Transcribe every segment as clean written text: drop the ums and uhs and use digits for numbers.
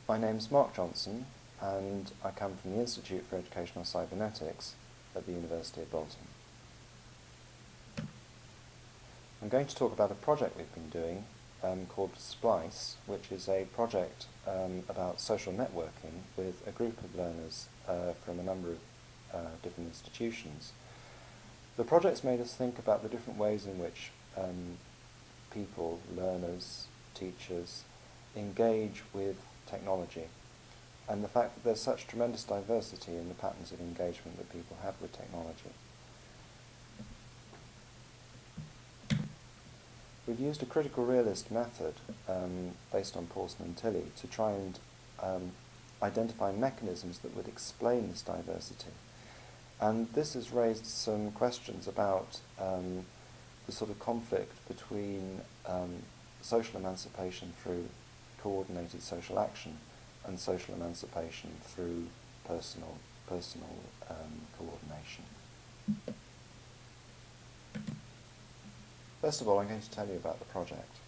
My name's Mark Johnson, and I come from the Institute for Educational Cybernetics at the University of Bolton. I'm going to talk about a project we've been doing called Splice, which is a project about social networking with a group of learners from a number of different institutions. The project's made us think about the different ways in which people, learners, teachers, engage with technology, and the fact that there's such tremendous diversity in the patterns of engagement that people have with technology. We've used a critical realist method based on Paulson and Tilley to try and identify mechanisms that would explain this diversity. And this has raised some questions about the sort of conflict between social emancipation through coordinated social action and social emancipation through personal coordination. First of all, I'm going to tell you about the project.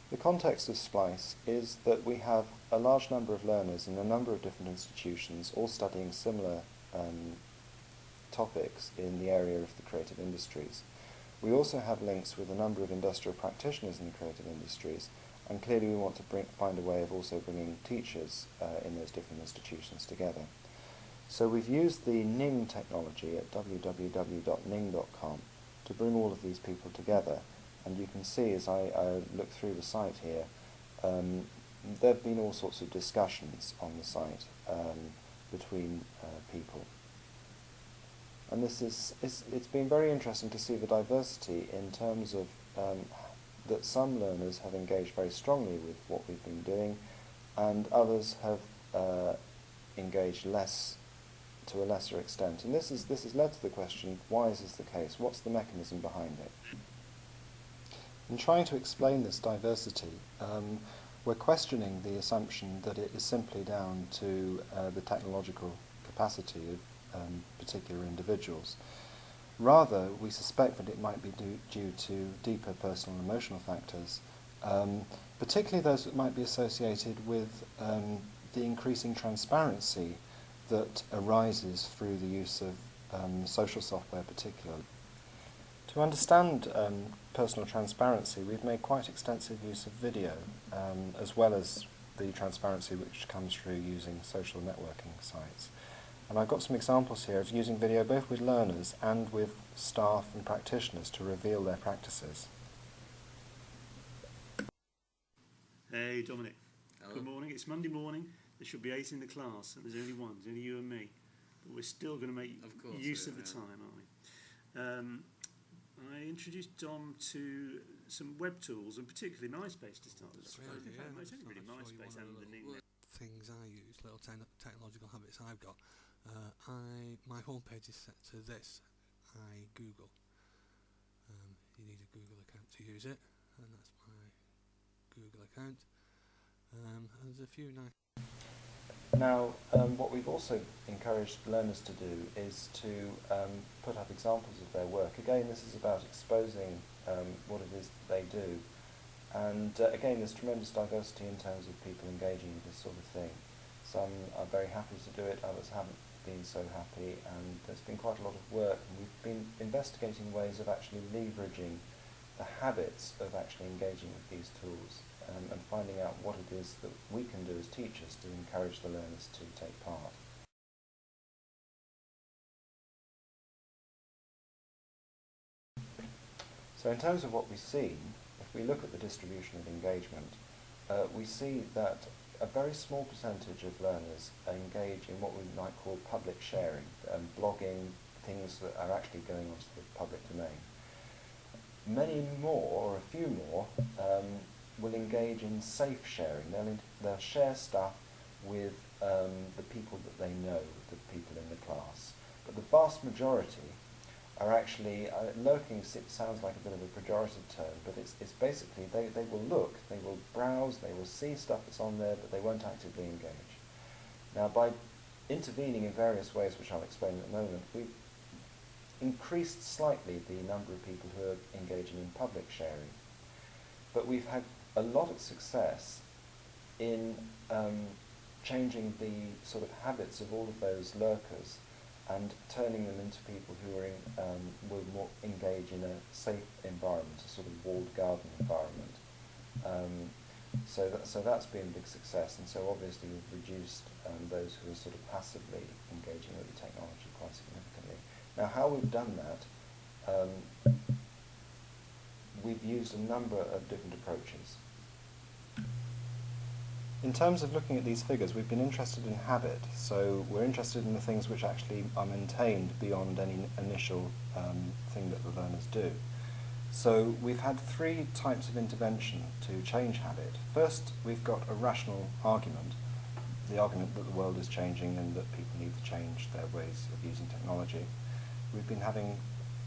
The context of Splice is that we have a large number of learners in a number of different institutions, all studying similar topics in the area of the creative industries. We also have links with a number of industrial practitioners in the creative industries, and clearly we want to find a way of also bringing teachers in those different institutions together. So we've used the Ning technology at www.ning.com to bring all of these people together, and you can see as I look through the site here, there have been all sorts of discussions on the site between people. And it's been very interesting to see the diversity in terms of that some learners have engaged very strongly with what we've been doing, and others have engaged less, to a lesser extent. And this has led to the question, why is this the case? What's the mechanism behind it? In trying to explain this diversity, we're questioning the assumption that it is simply down to the technological capacity of particular individuals. Rather, we suspect that it might be due to deeper personal and emotional factors, particularly those that might be associated with the increasing transparency that arises through the use of social software particularly. To understand personal transparency, we've made quite extensive use of video, as well as the transparency which comes through using social networking sites. And I've got some examples here of using video both with learners and with staff and practitioners to reveal their practices. Hey Dominic, Hello. Good morning. It's Monday morning. There should be 8 in the class and there's only one, there's only you and me. But we're still going to make use of the time, aren't we? I introduced Dom to some web tools and particularly MySpace to start with. That's right, yeah. It's only really MySpace and the Ning. Things I use, little technological habits I've got. My homepage is set to this. I Google. You need a Google account to use it, and that's my Google account. And there's a few nice. Now, what we've also encouraged learners to do is to put up examples of their work. Again, this is about exposing what it is they do. And again, there's tremendous diversity in terms of people engaging with this sort of thing. Some are very happy to do it, others haven't been so happy, and there's been quite a lot of work. And we've been investigating ways of actually leveraging the habits of actually engaging with these tools and finding out what it is that we can do as teachers to encourage the learners to take part. So in terms of what we've seen, if we look at the distribution of engagement, we see that a very small percentage of learners engage in what we might call public sharing, blogging, things that are actually going onto the public domain. Many more, or a few more, will engage in safe sharing. They'll share stuff with the people that they know, the people in the class. But the vast majority are actually, lurking sounds like a bit of a pejorative term, but it's basically, they will look, they will browse, they will see stuff that's on there, but they won't actively engage. Now, by intervening in various ways, which I'll explain in a moment, we've increased slightly the number of people who are engaging in public sharing. But we've had a lot of success in changing the sort of habits of all of those lurkers and turning them into people who are will more engage in a safe environment, a sort of walled garden environment. So that's been a big success, and so obviously we've reduced those who are sort of passively engaging with the technology quite significantly. Now, how we've done that, we've used a number of different approaches. In terms of looking at these figures, we've been interested in habit, so we're interested in the things which actually are maintained beyond any initial thing that the learners do. So we've had three types of intervention to change habit. First, we've got a rational argument, the argument that the world is changing and that people need to change their ways of using technology. We've been having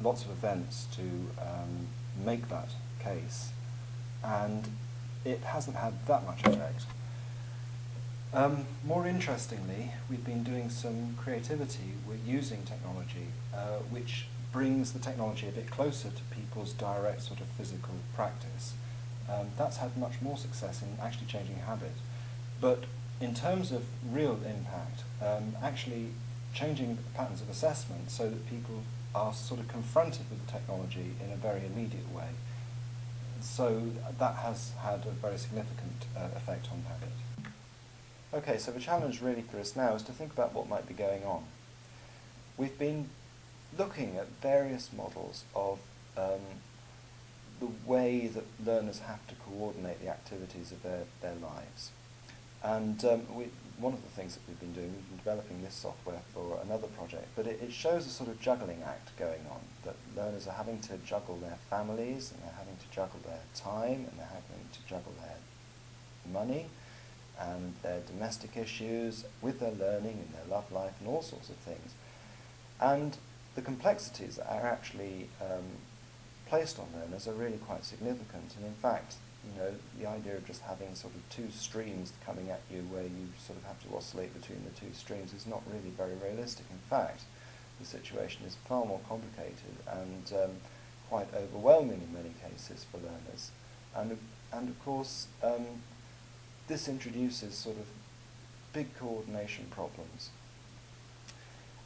lots of events to make that case, and it hasn't had that much effect. More interestingly, we've been doing some creativity with using technology, which brings the technology a bit closer to people's direct sort of physical practice. That's had much more success in actually changing habit. But in terms of real impact, actually changing patterns of assessment so that people are sort of confronted with the technology in a very immediate way. So that has had a very significant effect on habit. Okay, so the challenge really for us now is to think about what might be going on. We've been looking at various models of the way that learners have to coordinate the activities of their lives. And one of the things that we've been doing, we've been developing this software for another project, but it shows a sort of juggling act going on, that learners are having to juggle their families, and they're having to juggle their time, and they're having to juggle their money, and their domestic issues with their learning and their love life and all sorts of things. And the complexities that are actually placed on learners are really quite significant. And in fact, you know, the idea of just having sort of two streams coming at you where you sort of have to oscillate between the two streams is not really very realistic. In fact, the situation is far more complicated and quite overwhelming in many cases for learners. And of course, this introduces sort of big coordination problems.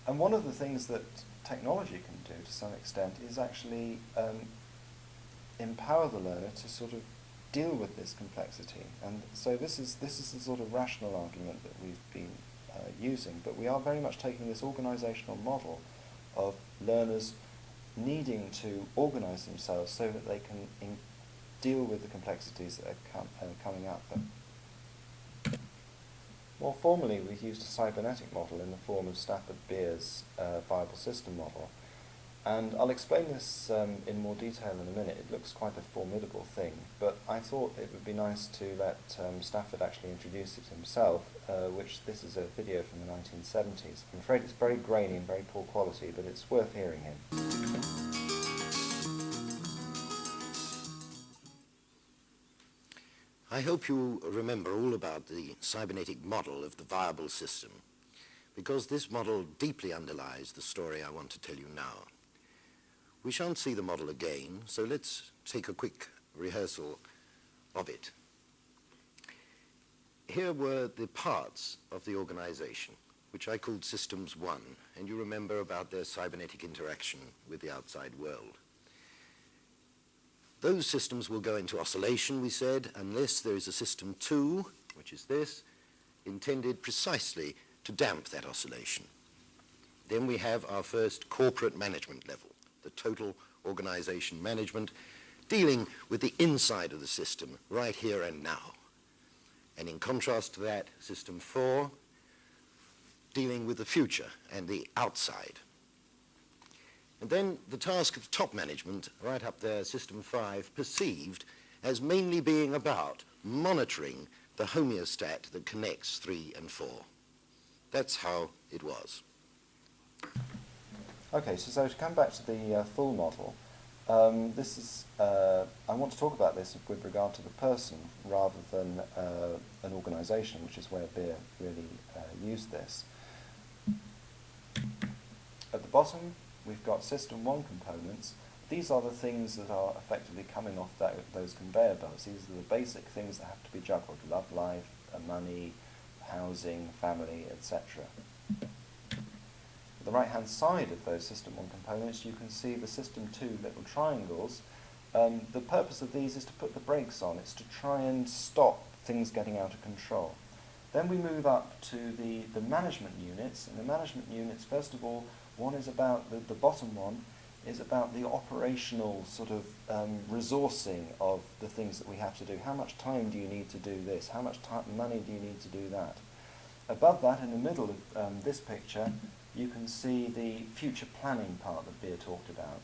And one of the things that technology can do to some extent is actually empower the learner to sort of deal with this complexity. And so this is the sort of rational argument that we've been using, but we are very much taking this organizational model of learners needing to organize themselves so that they can deal with the complexities that are coming at them. More formally, we've used a cybernetic model in the form of Stafford Beer's viable system model. And I'll explain this in more detail in a minute. It looks quite a formidable thing, but I thought it would be nice to let Stafford actually introduce it himself, this is a video from the 1970s. I'm afraid it's very grainy and very poor quality, but it's worth hearing him. I hope you remember all about the cybernetic model of the viable system, because this model deeply underlies the story I want to tell you now. We shan't see the model again, so let's take a quick rehearsal of it. Here were the parts of the organization, which I called Systems 1, and you remember about their cybernetic interaction with the outside world. Those systems will go into oscillation, we said, unless there is a System 2, which is this, intended precisely to damp that oscillation. Then we have our first corporate management level, the total organization management, dealing with the inside of the system, right here and now. And in contrast to that, System 4, dealing with the future and the outside. And then the task of top management, right up there, System 5, perceived as mainly being about monitoring the homeostat that connects 3 and 4. That's how it was. Okay, so to come back to the full model, I want to talk about this with regard to the person rather than an organisation, which is where Beer really used this. At the bottom, we've got System 1 components. these are the things that are effectively coming off those conveyor belts. These are the basic things that have to be juggled: love life, money, housing, family, etc. The right-hand side of those System 1 components, you can see the System 2 little triangles. The purpose of these is to put the brakes on. It's to try and stop things getting out of control. Then we move up to the management units. And the management units, first of all, one is about, the bottom one is about the operational sort of resourcing of the things that we have to do. How much time do you need to do this? How much money do you need to do that? Above that, in the middle of this picture, you can see the future planning part that Beer talked about.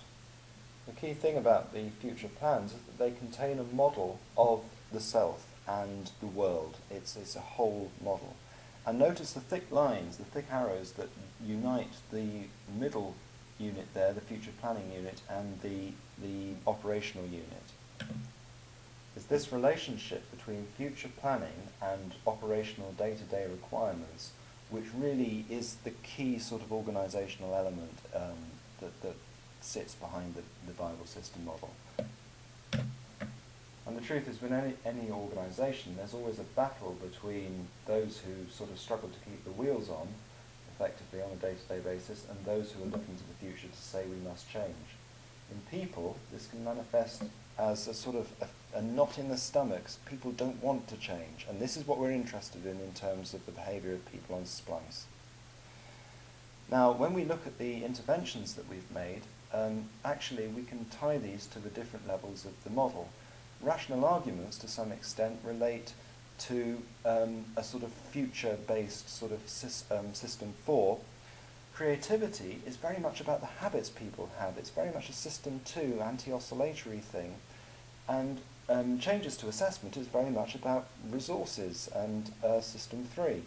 The key thing about the future plans is that they contain a model of the self and the world. It's a whole model. And notice the thick lines, the thick arrows that unite the middle unit there, the future planning unit, and the operational unit. It's this relationship between future planning and operational day-to-day requirements which really is the key sort of organisational element that sits behind the viable system model. And the truth is, with any organisation, there's always a battle between those who sort of struggle to keep the wheels on, effectively on a day-to-day basis, and those who are looking to the future to say we must change. In people, this can manifest as a sort of a knot in the stomachs. People don't want to change, and this is what we're interested in terms of the behaviour of people on Splice. Now, when we look at the interventions that we've made, actually we can tie these to the different levels of the model. Rational arguments, to some extent, relate to a sort of future-based sort of system 4. Creativity is very much about the habits people have. It's very much a system 2 anti-oscillatory thing. And changes to assessment is very much about resources and system 3.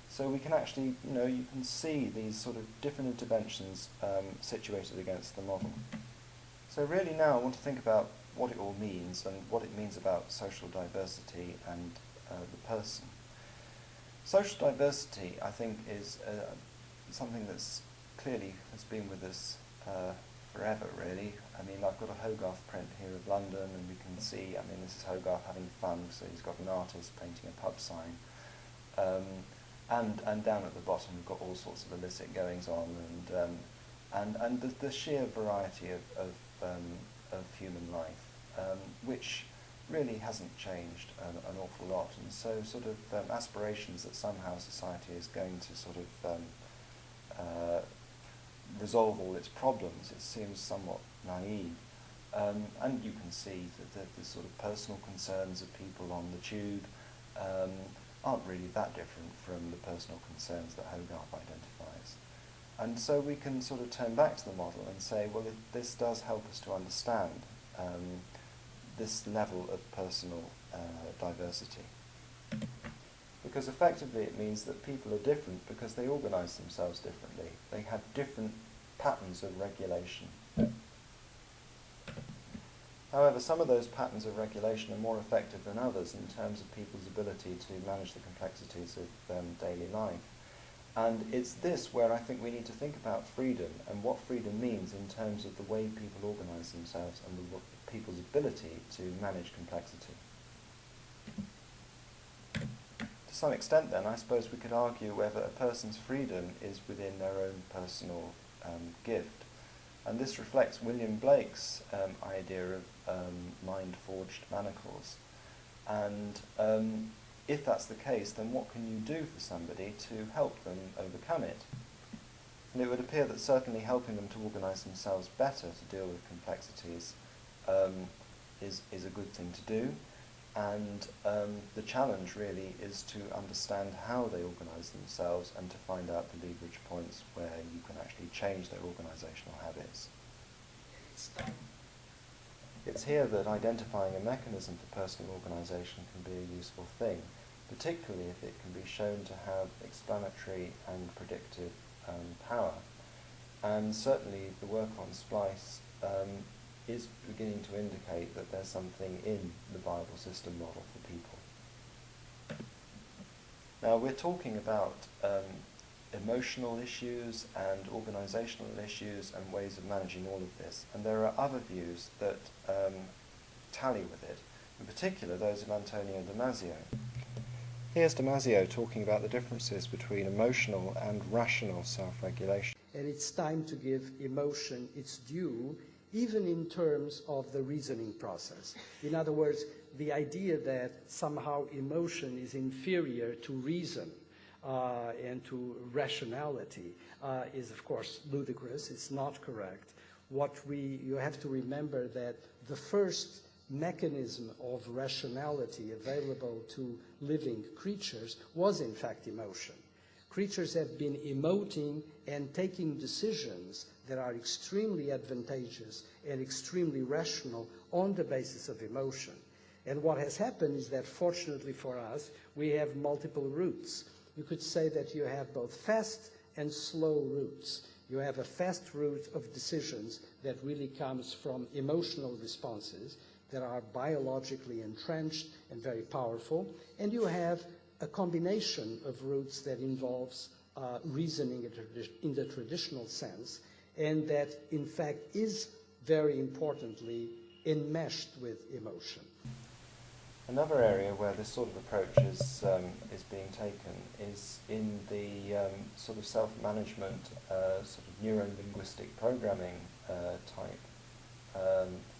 So we can actually, you can see these sort of different interventions situated against the model. So really now I want to think about what it all means and what it means about social diversity and the person. Social diversity, I think, is something that's clearly has been with us forever, really. I mean, I've got a Hogarth print here of London, and we can see, I mean, this is Hogarth having fun, so he's got an artist painting a pub sign. And down at the bottom we've got all sorts of illicit goings on, and the sheer variety of human life, which really hasn't changed an awful lot. And so sort of aspirations that somehow society is going to sort of resolve all its problems, it seems somewhat naive. And you can see that the sort of personal concerns of people on the tube aren't really that different from the personal concerns that Hogarth identifies. And so we can sort of turn back to the model and say, well, this does help us to understand this level of personal diversity. Because effectively it means that people are different because they organise themselves differently. They have different patterns of regulation. However, some of those patterns of regulation are more effective than others in terms of people's ability to manage the complexities of daily life. And it's this where I think we need to think about freedom and what freedom means in terms of the way people organise themselves and people's ability to manage complexity. To some extent then, I suppose we could argue whether a person's freedom is within their own personal gift. And this reflects William Blake's idea of mind-forged manacles. And if that's the case, then what can you do for somebody to help them overcome it? And it would appear that certainly helping them to organise themselves better to deal with complexities is a good thing to do. And the challenge really is to understand how they organise themselves and to find out the leverage points where you can actually change their organisational habits. It's here that identifying a mechanism for personal organisation can be a useful thing, particularly if it can be shown to have explanatory and predictive power. And certainly the work on Splice is beginning to indicate that there's something in the viable system model for people. Now we're talking about emotional issues and organisational issues and ways of managing all of this. And there are other views that tally with it, in particular those of Antonio Damasio. Here's Damasio talking about the differences between emotional and rational self-regulation. And it's time to give emotion its due, even in terms of the reasoning process. In other words, the idea that somehow emotion is inferior to reason and to rationality is, of course, ludicrous. It's not correct. You have to remember that the first mechanism of rationality available to living creatures was, in fact, emotion. Creatures have been emoting and taking decisions that are extremely advantageous and extremely rational on the basis of emotion. And what has happened is that, fortunately for us, we have multiple routes. You could say that you have both fast and slow routes. You have a fast route of decisions that really comes from emotional responses that are biologically entrenched and very powerful. And you have a combination of routes that involves reasoning in the traditional sense, and that, in fact, is very importantly enmeshed with emotion. Another area where this sort of approach is being taken is in the sort of self-management, sort of neuro-linguistic programming type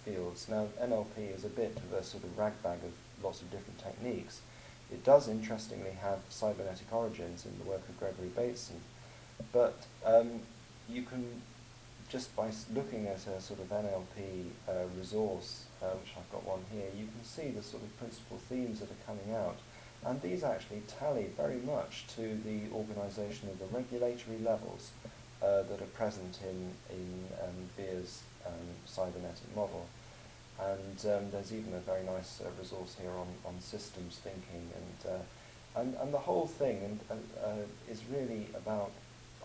fields. Now, NLP is a bit of a sort of ragbag of lots of different techniques. It does, interestingly, have cybernetic origins in the work of Gregory Bateson, but you can, just by looking at a sort of NLP resource, which I've got one here, you can see the sort of principal themes that are coming out, and these actually tally very much to the organisation of the regulatory levels that are present in Beer's cybernetic model. And there's even a very nice resource here on systems thinking, and the whole thing is really about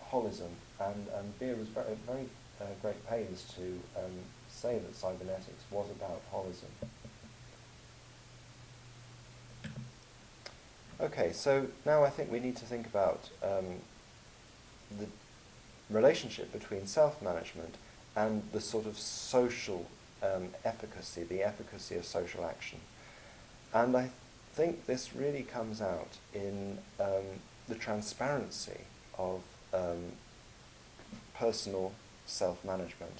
holism, and Beer was very great pains to say that cybernetics was about holism. Okay, so now I think we need to think about the relationship between self-management and the sort of social efficacy, the efficacy of social action. And I think this really comes out in the transparency of personal self-management.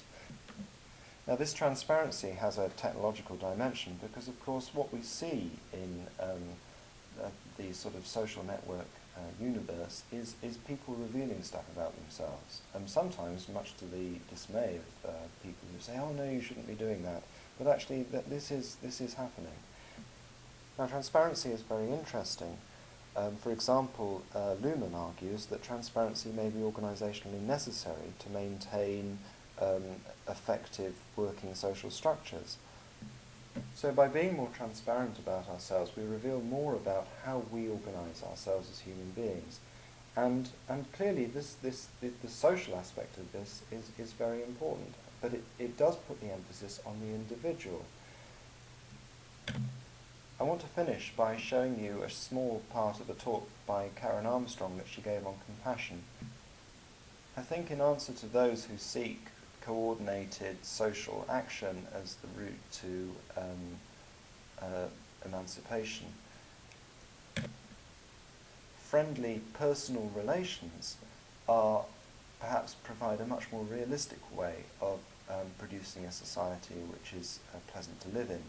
Now, this transparency has a technological dimension because, of course, what we see in the sort of social network universe is people revealing stuff about themselves, and sometimes much to the dismay of people who say, "Oh no, you shouldn't be doing that," but actually this is happening. Now, transparency is very interesting. For example, Luhmann argues that transparency may be organisationally necessary to maintain effective working social structures. So by being more transparent about ourselves, we reveal more about how we organise ourselves as human beings. And clearly the social aspect of this is very important, but it does put the emphasis on the individual. I want to finish by showing you a small part of a talk by Karen Armstrong that she gave on compassion. I think in answer to those who seek coordinated social action as the route to emancipation, friendly personal relations perhaps provide a much more realistic way of producing a society which is pleasant to live in.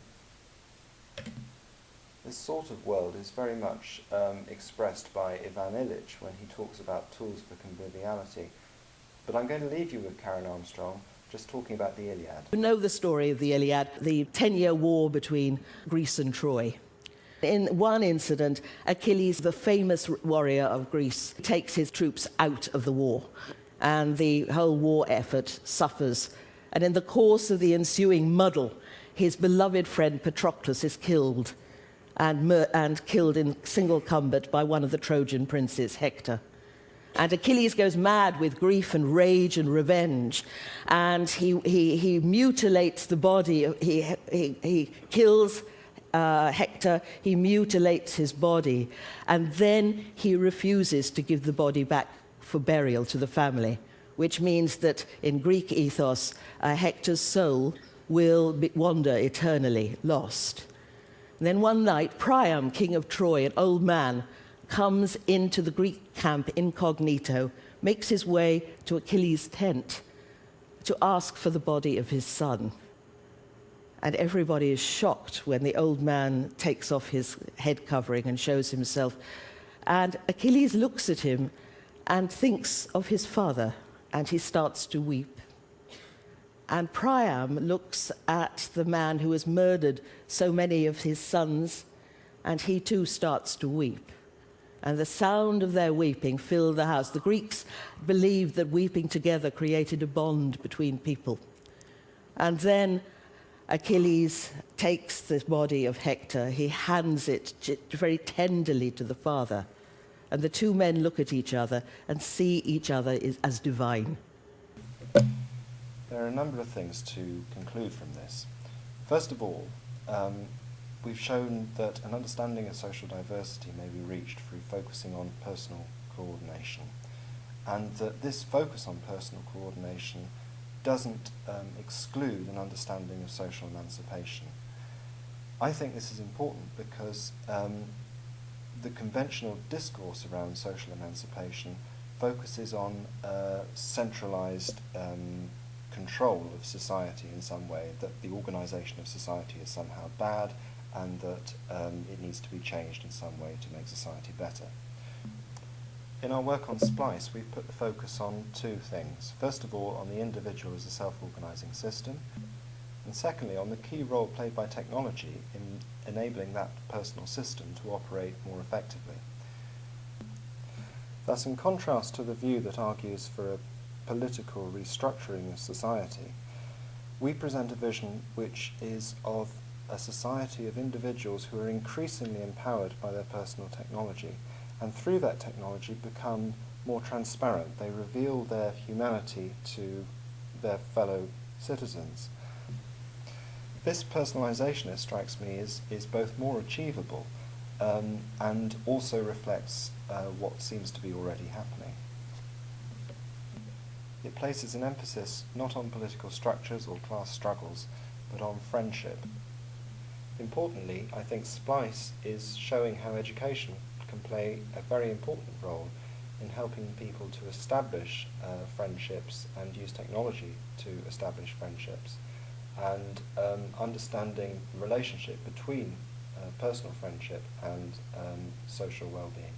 This sort of world is very much expressed by Ivan Illich when he talks about tools for conviviality. But I'm going to leave you with Karen Armstrong, just talking about the Iliad. You know the story of the Iliad, the 10-year war between Greece and Troy. In one incident, Achilles, the famous warrior of Greece, takes his troops out of the war, and the whole war effort suffers. And in the course of the ensuing muddle, his beloved friend Patroclus is killed, and killed in single combat by one of the Trojan princes, Hector. And Achilles goes mad with grief and rage and revenge, and he mutilates the body. He kills Hector, he mutilates his body, and then he refuses to give the body back for burial to the family, which means that in Greek ethos, Hector's soul will wander eternally, lost. And then one night, Priam, king of Troy, an old man, comes into the Greek camp incognito, makes his way to Achilles' tent to ask for the body of his son. And everybody is shocked when the old man takes off his head covering and shows himself. And Achilles looks at him and thinks of his father, and he starts to weep. And Priam looks at the man who has murdered so many of his sons, and he too starts to weep. And the sound of their weeping filled the house. The Greeks believed that weeping together created a bond between people. And then Achilles takes the body of Hector, he hands it very tenderly to the father, and the two men look at each other and see each other as divine. There are a number of things to conclude from this. First of all, we've shown that an understanding of social diversity may be reached through focusing on personal coordination, and that this focus on personal coordination doesn't exclude an understanding of social emancipation. I think this is important because the conventional discourse around social emancipation focuses on centralized control of society in some way, that the organization of society is somehow bad and that it needs to be changed in some way to make society better. In our work on Splice, we've put the focus on two things. First of all, on the individual as a self-organizing system, and secondly, on the key role played by technology in enabling that personal system to operate more effectively. Thus, in contrast to the view that argues for a political restructuring of society, we present a vision which is of a society of individuals who are increasingly empowered by their personal technology, and through that technology become more transparent. They reveal their humanity to their fellow citizens. This personalization, it strikes me, is both more achievable and also reflects what seems to be already happening. It places an emphasis not on political structures or class struggles, but on friendship. Importantly, I think Splice is showing how education can play a very important role in helping people to establish friendships and use technology to establish friendships, and understanding the relationship between personal friendship and social well-being.